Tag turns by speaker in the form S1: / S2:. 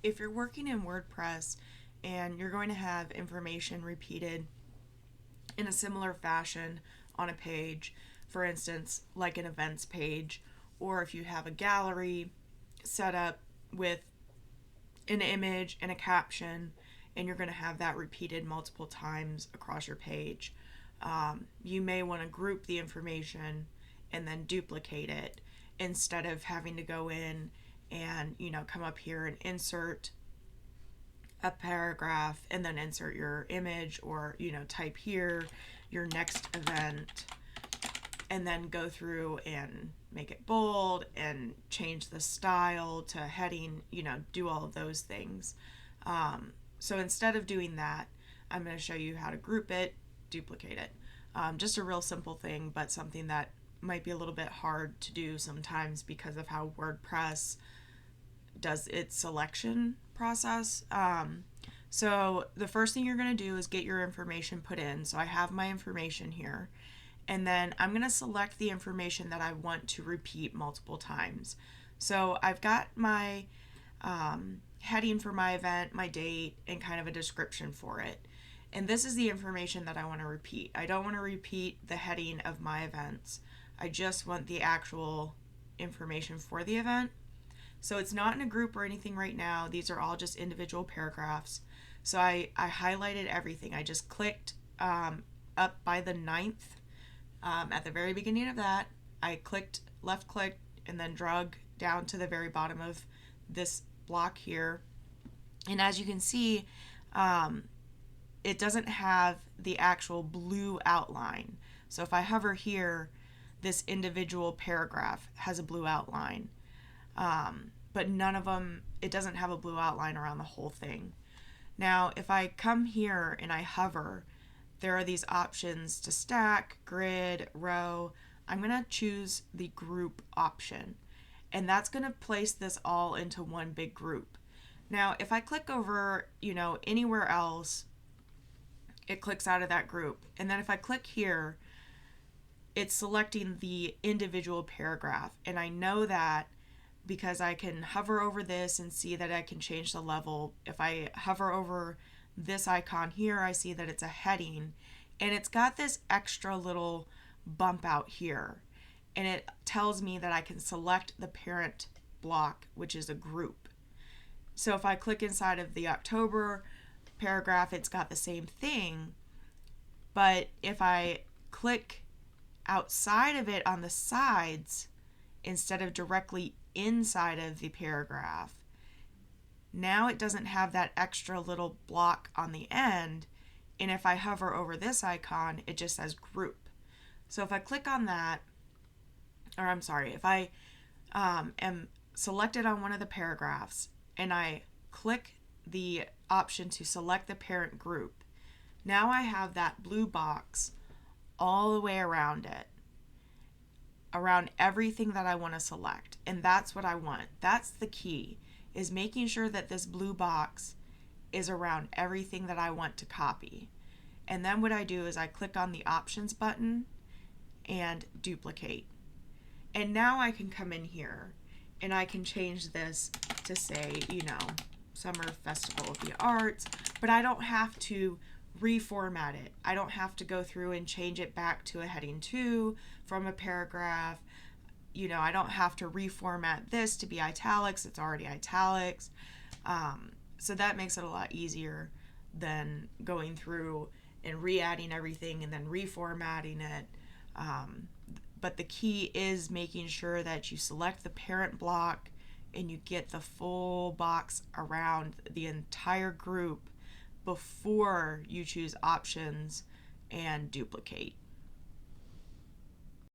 S1: if you're working in WordPress and you're going to have information repeated in a similar fashion on a page, for instance, like an events page, or if you have a gallery set up with an image and a caption, and you're going to have that repeated multiple times across your page, you may want to group the information and then duplicate it instead of having to go in and come up here and insert a paragraph and then insert your image, or type here your next event and then go through and make it bold and change the style to heading, do all of those things. So instead of doing that, I'm going to show you how to group it, duplicate it. Just a real simple thing, but something that might be a little bit hard to do sometimes because of how WordPress does its selection process. So the first thing you're going to do is get your information put in. So I have my information here, and then I'm going to select the information that I want to repeat multiple times. So I've got my heading for my event, my date, and kind of a description for it. And this is the information that I want to repeat. I don't want to repeat the heading of my events. I just want the actual information for the event. So it's not in a group or anything right now. These are all just individual paragraphs. So I highlighted everything. I just clicked up by the 9th. At the very beginning of that, I left click, and then drug down to the very bottom of this block here. And as you can see, it doesn't have the actual blue outline. So if I hover here, this individual paragraph has a blue outline. But none of them, it doesn't have a blue outline around the whole thing. Now, if I come here and I hover, there are these options to stack, grid, row. I'm going to choose the group option, and that's going to place this all into one big group. Now, if I click over, anywhere else, it clicks out of that group. And then if I click here, it's selecting the individual paragraph. And I know that because I can hover over this and see that I can change the level. If I hover over this icon here, I see that it's a heading, and it's got this extra little bump out here, and it tells me that I can select the parent block, which is a group. So if I click inside of the October paragraph, it's got the same thing, but if I click outside of it on the sides instead of directly inside of the paragraph, now it doesn't have that extra little block on the end, and if I hover over this icon, it just says group. So if I click on that, or I'm sorry, if I am selected on one of the paragraphs and I click the option to select the parent group, now I have that blue box all the way around it, around everything that I want to select. And that's what I want. That's the key, is making sure that this blue box is around everything that I want to copy. And then what I do is I click on the options button and duplicate. And now I can come in here and I can change this to say, Summer Festival of the Arts, but I don't have to reformat it. I don't have to go through and change it back to a heading 2 from a paragraph. I don't have to reformat this to be italics. It's already italics. So that makes it a lot easier than going through and re-adding everything and then reformatting it. But the key is making sure that you select the parent block and you get the full box around the entire group before you choose options and duplicate.